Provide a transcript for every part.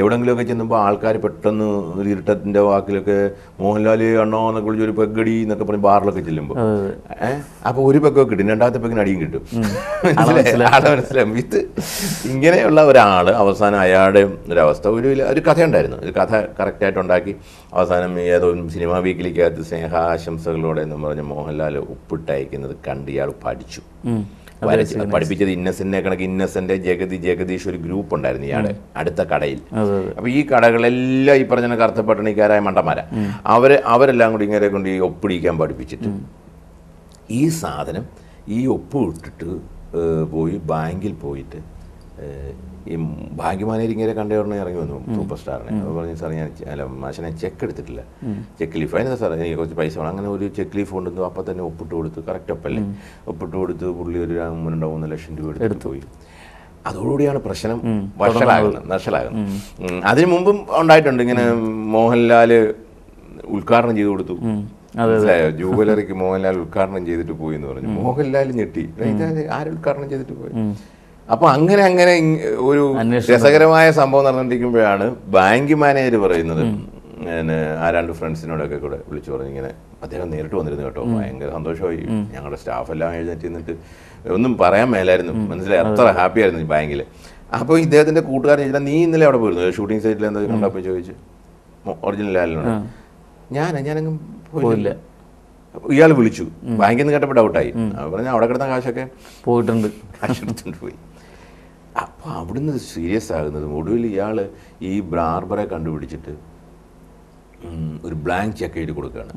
എവിടെങ്കിലുമൊക്കെ ചെന്നുമ്പോൾ ആൾക്കാർ പെട്ടെന്ന് ഒരു ഇരുട്ടത്തിൻ്റെ വാക്കിലൊക്കെ മോഹൻലാൽ അണ്ണോ എന്നൊക്കെ വിളിച്ച് ഒരു പെഗടി എന്നൊക്കെ പറഞ്ഞ് ബാറിലൊക്കെ ചെല്ലുമ്പോൾ അപ്പോൾ ഒരു പെഗൊക്കെ കിട്ടും, രണ്ടാമത്തെ പെഗിന് അടിയും കിട്ടും. ആളെ മനസ്സിലാവും. ഇത് ഇങ്ങനെയുള്ള ഒരാൾ അവസാനം അയാളുടെ ഒരവസ്ഥ ഒരു കഥയുണ്ടായിരുന്നു. ഒരു കഥ കറക്റ്റായിട്ട് ഉണ്ടാക്കി അവസാനം ഏതോ സിനിമാ വീക്കിലേക്കകത്ത് സ്നേഹാശംസകളോടെ എന്ന് പറഞ്ഞ് മോഹൻലാൽ ഒപ്പിട്ടയക്കുന്നത് കണ്ട് ഇയാൾ പഠിച്ചു. പഠിപ്പിച്ചത് ഇന്നസെന്റിനെ കണക്ക് ഇന്നസെന്റ് ജഗദീഷ് ഒരു ഗ്രൂപ്പ് ഉണ്ടായിരുന്നു ഇയാളെ അടുത്ത കടയിൽ. അപ്പൊ ഈ കടകളെല്ലാം ഈ പറഞ്ഞ കറുത്തപ്പട്ടണിക്കാരായ മണ്ടന്മാരാ. അവരെല്ലാം കൂടി ഇങ്ങനെ കൊണ്ട് ഈ ഒപ്പിടിക്കാൻ പഠിപ്പിച്ചിട്ട് ഈ സാധനം ഈ ഒപ്പ് ഇട്ടിട്ട് പോയി ബാങ്കിൽ പോയിട്ട് ഈ ബാങ്ക് മാനേജർ ഇങ്ങനെ കണ്ടേ ഉടനെ ഇറങ്ങി വന്നു സൂപ്പർ സ്റ്റാറിനെ. അപ്പോൾ പറഞ്ഞു സാർ ഞാൻ മാഷനെ ചെക്ക് എടുത്തിട്ടില്ല, ചെക്ക് ലീഫ് അതിനാ സാർ എനിക്ക് കുറച്ച് പൈസ വേണം. അങ്ങനെ ഒരു ചെക്ക് ലീഫ് കൊണ്ടുവന്നു. അപ്പം തന്നെ ഒപ്പിട്ട് കൊടുത്തു. കറക്റ്റ് ഒപ്പല്ലേ ഒപ്പിട്ട് കൊടുത്ത് പുള്ളി ഒരു 2-3 ലക്ഷം രൂപ എടുത്തിട്ട് പോയി. അതോടുകൂടിയാണ് പ്രശ്നം വഷളാകുന്നത്. അതിനു മുമ്പും ഉണ്ടായിട്ടുണ്ട് ഇങ്ങനെ. മോഹൻലാൽ ഉദ്ഘാടനം ചെയ്ത് കൊടുത്തു, മനസ്സിലായോ? ജൂവലറിക്ക് മോഹൻലാൽ ഉദ്ഘാടനം ചെയ്തിട്ട് പോയി എന്ന് പറഞ്ഞു. മോഹൻലാൽ ഞെട്ടി, ആര് ഉദ്ഘാടനം ചെയ്തിട്ട് പോയി? അപ്പോൾ അങ്ങനെ ഒരു രസകരമായ സംഭവം നടന്നുകൊണ്ടിരിക്കുമ്പോഴാണ് ബാങ്ക് മാനേജർ പറയുന്നത്, ആരാണ്ട് ഫ്രണ്ട്സിനോടൊക്കെ കൂടെ വിളിച്ചു പറഞ്ഞു ഇങ്ങനെ അദ്ദേഹം നേരിട്ട് വന്നിരുന്നു കേട്ടോ, ഭയങ്കര സന്തോഷമായി, ഞങ്ങളുടെ സ്റ്റാഫെല്ലാം എഴുന്നേറ്റ് നിന്നിട്ട് ഒന്നും പറയാൻ മേലായിരുന്നു, മനസ്സിലായി, അത്ര ഹാപ്പി ആയിരുന്നു ബാങ്കിൽ. അപ്പോൾ ഇദ്ദേഹത്തിൻ്റെ കൂട്ടുകാരൻ ചോദിച്ചാൽ നീ ഇന്നലെ അവിടെ പോയിരുന്നു ഷൂട്ടിംഗ് സൈറ്റിൽ എന്താ കണ്ടപ്പോൾ ചോദിച്ചു ഒറിജിനൽ ലാലിനോട്. ഞാനങ്ങ് പോയില്ല. ഇയാൾ വിളിച്ചു, ബാങ്കിൽ നിന്ന് കേട്ടപ്പോൾ ഡൗട്ടായി. പറഞ്ഞാൽ അവിടെ കിടന്ന കാശൊക്കെ പോയിട്ടുണ്ട്, കാശെടുത്തിട്ട് പോയി. അപ്പോൾ അവിടുന്ന് സീരിയസ് ആകുന്നത് ഒടുവിൽ ഇയാൾ ഈ ബാർബറെ കണ്ടുപിടിച്ചിട്ട് ഒരു ബ്ലാങ്ക് ചെക്ക് എഴുതി കൊടുക്കുകയാണ്.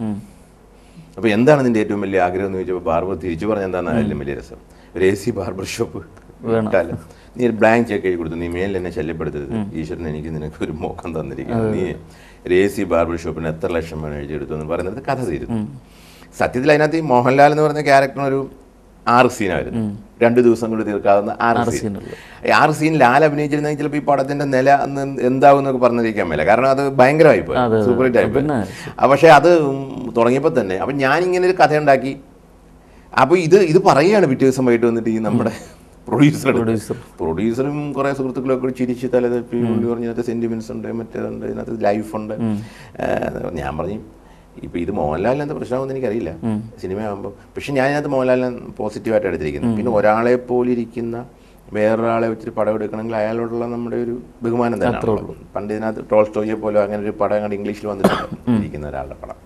അപ്പോൾ എന്താണ് നിൻ്റെ ഏറ്റവും വലിയ ആഗ്രഹം എന്ന് ചോദിച്ചപ്പോൾ ബാർബർ തിരിച്ചു പറഞ്ഞ എന്താണെന്ന് അതിലും വലിയ രസം, ഒരു AC ബാർബർ ഷോപ്പ് ഇട്ടാലും നീ ഒരു ബ്ലാങ്ക് ചെക്ക് എഴുതി കൊടുത്തു, നീ മേലിൽ എന്നെ ശല്യപ്പെടുത്തരുത്, ഈശ്വരൻ നിനക്ക് ഒരു മോക്കം തന്നിരിക്കുന്നു, നീ ഒരു AC ബാർബർ ഷോപ്പിന് എത്ര ലക്ഷം വേണം എഴുതിയെടുത്തു എന്ന് പറയുന്നത് കഥ തീരുന്നു. സത്യത്തിൽ അതിനകത്ത് ഈ മോഹൻലാൽ എന്ന് പറഞ്ഞ ക്യാരക്ടറിനൊരു 6 സീനായിരുന്നു, 2 ദിവസം കൊണ്ട് തീർക്കാവുന്ന 6 സീൻ. 6 സീൻ ലാൽ അഭിനയിച്ചിരുന്നെങ്കിൽ ചിലപ്പോൾ ഈ പടത്തിന്റെ നില എന്താവും എന്നൊക്കെ പറഞ്ഞിരിക്കാൻ മേല, കാരണം അത് ഭയങ്കരമായി പോയി, സൂപ്പർ ഹിറ്റ് ആയിപ്പോയി. പക്ഷേ അത് തുടങ്ങിയപ്പോൾ തന്നെ അപ്പം ഞാനിങ്ങനെ ഒരു കഥ ഉണ്ടാക്കി. അപ്പോൾ ഇത് പറയുകയാണ് പിറ്റേ ദിവസം വൈകിട്ട് വന്നിട്ട് ഈ നമ്മുടെ പ്രൊഡ്യൂസറും കുറേ സുഹൃത്തുക്കളൊക്കെ ചിരിച്ച് തലതെപ്പി പുള്ളി പറഞ്ഞു ഇതിനകത്ത് സെന്റിമെന്റ്സ് ഉണ്ട്, മറ്റേതുണ്ട്, ഇതിനകത്ത് ലൈഫുണ്ട്. ഞാൻ പറഞ്ഞു ഇപ്പം ഇത് മോഹൻലാലിന് എന്താ പ്രശ്നമാണെന്ന് എനിക്കറിയില്ല സിനിമയാകുമ്പോൾ, പക്ഷെ ഞാൻ ഇതിനകത്ത് മോഹൻലാലിനെ പോസിറ്റീവായിട്ട് എടുത്തിരിക്കുന്നു. പിന്നെ ഒരാളെ പോലിരിക്കുന്ന വേറൊരാളെ വെച്ചിട്ട് പടം എടുക്കണമെങ്കിൽ അയാളോടുള്ള നമ്മുടെ ഒരു ബഹുമാനം തന്നെയാണ്. പണ്ട് ഇതിനകത്ത് ടോൾസ്റ്റോയെ പോലെ അങ്ങനെ ഒരു പടം കണ്ട് ഇംഗ്ലീഷിൽ വന്നിട്ടുണ്ട് ഇരിക്കുന്ന ഒരാളുടെ പടം.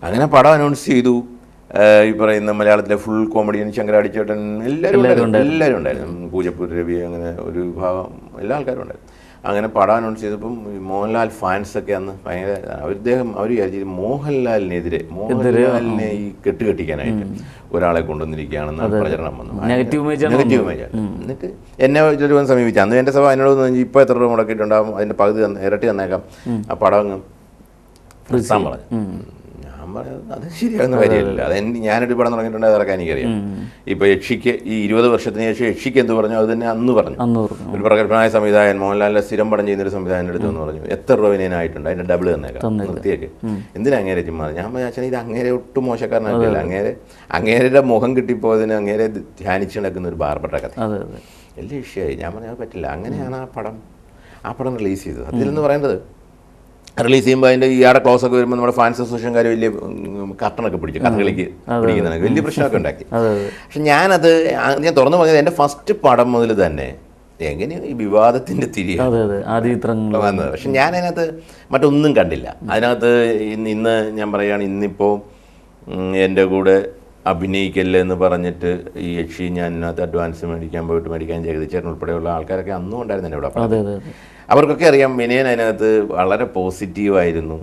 അങ്ങനെ പടം അനൗൺസ് ചെയ്തു. ഈ പറയുന്ന മലയാളത്തിലെ ഫുൾ കോമഡിയൻ ശങ്കരാടിച്ചേട്ടൻ എല്ലാവരും ഉണ്ടായിരുന്നു, പൂജപ്പൂർ രവി, അങ്ങനെ ഒരു വിഭാഗം എല്ലാ ആൾക്കാരും ഉണ്ടായിരുന്നു. അങ്ങനെ പടം അനൗൺസ് ചെയ്തപ്പം മോഹൻലാൽ ഫാൻസൊക്കെ അന്ന് ഭയങ്കര അവർ വിചാരിച്ചത് മോഹൻലാലിനെ ഈ കെട്ടുകെട്ടിക്കാനായിട്ട് ഒരാളെ കൊണ്ടുവന്നിരിക്കുകയാണെന്നാണ് പ്രചരണം വന്നത്. Negative image. എന്നിട്ട് എന്നെ ഒരു സമീപിച്ചു. അന്ന് എൻ്റെ സഭ എന്നോട് ഇപ്പോൾ എത്ര രൂപ മുടക്കിയിട്ടുണ്ടാകും, അതിൻ്റെ പകുതി ഇരട്ടി തന്നേക്കാം, ആ പടം അങ്ങ് ഫ്രീസാൻ പറഞ്ഞു. അത് ശരിയാകുന്ന കാര്യമില്ല. അത് ഞാനൊരു പടം തുടങ്ങിയിട്ടുണ്ട്, അതൊക്കെ എനിക്കറിയാം. ഇപ്പോൾ യക്ഷിക്ക് ഈ 20 വർഷത്തിന് ശേഷം യക്ഷിക്ക് എന്ത് പറഞ്ഞു അത് തന്നെ അന്ന് പറഞ്ഞു. ഒരു പ്രഗത്ഭനായ സംവിധായകൻ മോഹൻലാലിന്റെ സ്ഥിരം പടം ചെയ്യുന്നൊരു സംവിധായകൻ്റെ അടുത്ത് എന്ന് പറഞ്ഞു എത്ര രൂപ വിനയനായിട്ടുണ്ട്, അതിൻ്റെ ഡബിൾ തന്നേക്കാം നിർത്തിയേക്ക്. എന്തിനാ അങ്ങേരെ ചുമ്മാ? ഞാൻ പറഞ്ഞു ഇത് അങ്ങേരെ ഒട്ടും മോശക്കാരനായിട്ടില്ല, അങ്ങേരുടെ മുഖം കിട്ടിപ്പോയതിന് അങ്ങേരെ ധ്യാനിച്ച് നടക്കുന്ന ഒരു ബാർബറുടെ കഥ വലിയ വിഷയമായി. ഞാൻ പറഞ്ഞു അത് പറ്റില്ല. അങ്ങനെയാണ് ആ പടം റിലീസ് ചെയ്തത്. അതിലെന്ന് പറയുന്നത് റിലീസ് ചെയ്യുമ്പോൾ അതിൻ്റെ ഇയാടെ ക്ലോസ് ഒക്കെ വരുമ്പോൾ നമ്മുടെ ഫാൻസ് അസോസിയേഷൻകാർ വലിയ കർട്ടനൊക്കെ പിടിച്ചു, കഥകളിക്ക് പിടിക്കുന്നതൊക്കെ വലിയ പ്രശ്നമൊക്കെ ഉണ്ടാക്കി. പക്ഷെ ഞാൻ തുറന്നു പറഞ്ഞത് എൻ്റെ ഫസ്റ്റ് പടം മുതൽ തന്നെ എങ്ങനെ ഈ വിവാദത്തിൻ്റെ തിരികെ വന്നത്. പക്ഷെ ഞാൻ അതിനകത്ത് മറ്റൊന്നും കണ്ടില്ല. അതിനകത്ത് ഇന്ന് ഞാൻ പറയുകയാണ്, ഇന്നിപ്പോൾ എൻ്റെ കൂടെ അഭിനയിക്കല്ലേ എന്ന് പറഞ്ഞിട്ട് ഈ യക്ഷി ഞാൻ അതിനകത്ത് അഡ്വാൻസ് മേടിക്കാൻ ജഗതിച്ചേട്ടൻ ഉൾപ്പെടെയുള്ള ആൾക്കാരൊക്കെ അന്നും ഉണ്ടായിരുന്നു എൻ്റെ ഇവിടെ. അവർക്കൊക്കെ അറിയാം വിനയൻ അതിനകത്ത് വളരെ പോസിറ്റീവായിരുന്നു.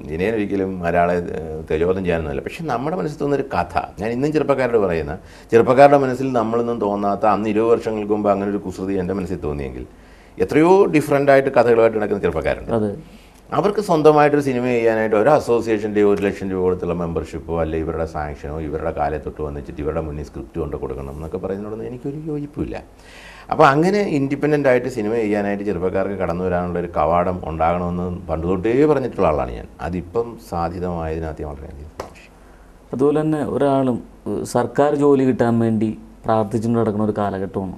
വിനയൻ ഒരിക്കലും ഒരാളെ തെജോധം ചെയ്യാനൊന്നുമല്ല. പക്ഷെ നമ്മുടെ മനസ്സിൽ തോന്നുന്നൊരു കഥ, ഞാൻ ഇന്നും ചെറുപ്പക്കാരുടെ മനസ്സിൽ നമ്മളൊന്നും തോന്നാത്ത, അന്ന് 20 വർഷങ്ങൾക്ക് മുമ്പ് അങ്ങനെ ഒരു കുസൃതി എൻ്റെ മനസ്സിൽ തോന്നിയെങ്കിൽ എത്രയോ ഡിഫറൻ്റായിട്ട് കഥകളുമായിട്ട് നടക്കുന്ന ചെറുപ്പക്കാരുണ്ട്. അവർക്ക് സ്വന്തമായിട്ടൊരു സിനിമ ചെയ്യാനായിട്ട് ഒരു അസോസിയേഷൻ്റെ 1 ലക്ഷം രൂപ കൊടുത്തുള്ള മെമ്പർഷിപ്പോ അല്ലെ ഇവരുടെ സാങ്ഷനോ ഇവരുടെ കാലത്തൊട്ട് വന്നിട്ട് ഇവരുടെ മുന്നിൽ സ്ക്രിപ്റ്റ് കൊണ്ട് കൊടുക്കണം എന്നൊക്കെ പറയുന്നതോടൊന്നും എനിക്കൊരു യോജിപ്പില്ല. അപ്പോൾ അങ്ങനെ ഇൻഡിപെൻഡൻ്റ് ആയിട്ട് സിനിമ ചെയ്യാനായിട്ട് ചെറുപ്പക്കാർക്ക് കടന്നു വരാനുള്ളൊരു കവാടം ഉണ്ടാകണമെന്ന് പണ്ട് തൊട്ടേ പറഞ്ഞിട്ടുള്ള ആളാണ് ഞാൻ. അതിപ്പം സാധ്യതമായതിനകത്ത് ഞാൻ വളരെയധികം. അതുപോലെ തന്നെ ഒരാളും സർക്കാർ ജോലി കിട്ടാൻ വേണ്ടി പ്രാർത്ഥിച്ചുകൊണ്ട് നടക്കുന്ന ഒരു കാലഘട്ടമാണ്.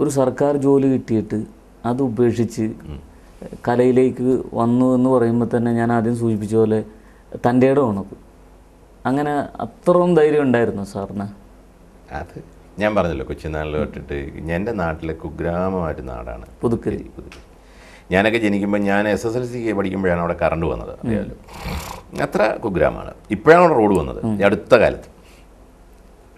ഒരു സർക്കാർ ജോലി കിട്ടിയിട്ട് അത് ഉപേക്ഷിച്ച് കലയിലേക്ക് വന്നു എന്ന് പറയുമ്പോൾ തന്നെ ഞാൻ ആദ്യം സൂചിപ്പിച്ച പോലെ തൻ്റെ ഇടമാണത്. അങ്ങനെ അത്രയും ധൈര്യം ഉണ്ടായിരുന്നു സാറിന്? അത് ഞാൻ പറഞ്ഞല്ലോ, കൊച്ചുനാളിൽ തൊട്ടിട്ട് എൻ്റെ നാട്ടിലെ കുഗ്രാമമായിട്ട് നാടാണ് പുതുക്കരി. ഞാനൊക്കെ ജനിക്കുമ്പോൾ ഞാൻ SSLC പഠിക്കുമ്പോഴാണ് അവിടെ കറണ്ട് വന്നത്. അറിയാമല്ലോ, അത്ര കുഗ്രാമമാണ്. ഇപ്പോഴാണ് അവിടെ റോഡ് വന്നത് അടുത്ത കാലത്ത്.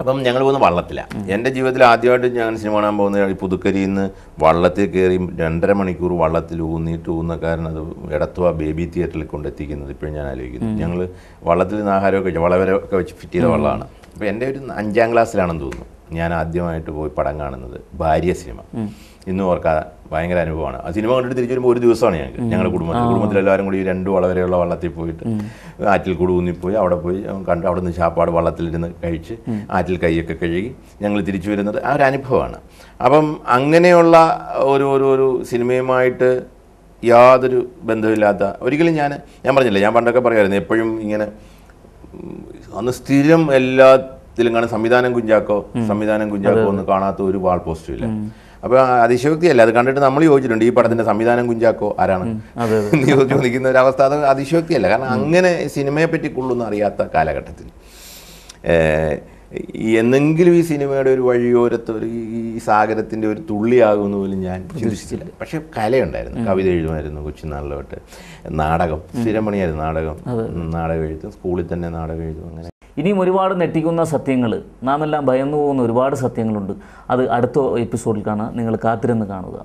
അപ്പം ഞങ്ങൾ പോകുന്ന വള്ളത്തിലാണ്. എൻ്റെ ജീവിതത്തിൽ ആദ്യമായിട്ട് ഞാൻ സിനിമ കാണാൻ പോകുന്നത് പുതുക്കരിയിൽ നിന്ന് വള്ളത്തിൽ കയറി 2.5 മണിക്കൂർ വള്ളത്തിൽ ഊന്നിയിട്ട് അത് എടത്തുവ ബേബി തിയേറ്ററിൽ കൊണ്ടെത്തിക്കുന്നത് ഇപ്പോഴും ഞാൻ ആലോചിക്കുന്നു. ഞങ്ങൾ വള്ളത്തിൽ നിന്ന് ആഹാരമൊക്കെ കഴിച്ചു, വളവരൊക്കെ വെച്ച് ഫിറ്റ് ചെയ്ത വള്ളമാണ്. അപ്പോൾ എൻ്റെ ഒരു 5ാം ക്ലാസ്സിലാണെന്ന് തോന്നുന്നു ഞാൻ ആദ്യമായിട്ട് പോയി പടം കാണുന്നത് ഭാര്യ സിനിമ. ഇന്നും ഓർക്കാതെ ഭയങ്കര അനുഭവമാണ്. ആ സിനിമ കണ്ടിട്ട് തിരിച്ചു വരുമ്പോൾ ഒരു ദിവസമാണ് ഞങ്ങളുടെ കുടുംബത്തിലെല്ലാവരും കൂടി 2 വളവരെയുള്ള വള്ളത്തിൽ പോയിട്ട് ആറ്റിൽ കൂടി ഊന്നിപ്പോയി അവിടെ പോയി കണ്ട് അവിടെ നിന്ന് ചാപ്പാട് വള്ളത്തിലിരുന്ന് കഴിച്ച് ആറ്റിൽ കൈയൊക്കെ കഴുകി ഞങ്ങൾ തിരിച്ചു വരുന്നത് ആ ഒരു അനുഭവമാണ്. അപ്പം അങ്ങനെയുള്ള ഒരു സിനിമയുമായിട്ട് യാതൊരു ബന്ധമില്ലാത്ത ഒരിക്കലും ഞാൻ പറഞ്ഞില്ല, ഞാൻ പണ്ടൊക്കെ പറയുമായിരുന്നു എപ്പോഴും ഇങ്ങനെ അന്ന് സ്ഥിരം എല്ലാത്തിലും കാണും സംവിധാനം കുഞ്ചാക്കോ ഒന്ന് കാണാത്ത ഒരു വാൾ പോസ്റ്റും ഇല്ല. അപ്പോൾ അതിശയോക്തിയല്ല, അത് കണ്ടിട്ട് നമ്മൾ ചോദിച്ചിട്ടുണ്ട് ഈ പടത്തിൻ്റെ സംവിധാനം കുഞ്ചാക്കോ ആരാണ് ചോദിക്കുന്ന ഒരു അവസ്ഥ. അത് അതിശയോക്തിയല്ല, കാരണം അങ്ങനെ സിനിമയെ പറ്റി കൊള്ളൊന്നും അറിയാത്ത കാലഘട്ടത്തിൽ എന്നെങ്കിലും ഈ സിനിമയുടെ ഒരു വഴിയോരത്ത് ഈ സാഗരത്തിൻ്റെ ഒരു തുള്ളിയാകുമെന്ന് പോലും ഞാൻ ചിന്തിച്ചില്ല. പക്ഷെ കലയുണ്ടായിരുന്നു, കവിത എഴുതുമായിരുന്നു കൊച്ചുനാളിൽ തൊട്ട്, നാടകം സ്ഥിരം പണിയായിരുന്നു, നാടകം എഴുതും, സ്കൂളിൽ തന്നെ നാടകം എഴുതും. അങ്ങനെ ഇനിയും ഒരുപാട് ഞെട്ടിക്കുന്ന സത്യങ്ങൾ, നാം എല്ലാം ഭയന്നു പോകുന്ന ഒരുപാട് സത്യങ്ങളുണ്ട്. അത് അടുത്ത എപ്പിസോഡിൽ കാണാം. നിങ്ങൾ കാത്തിരുന്ന് കാണുക.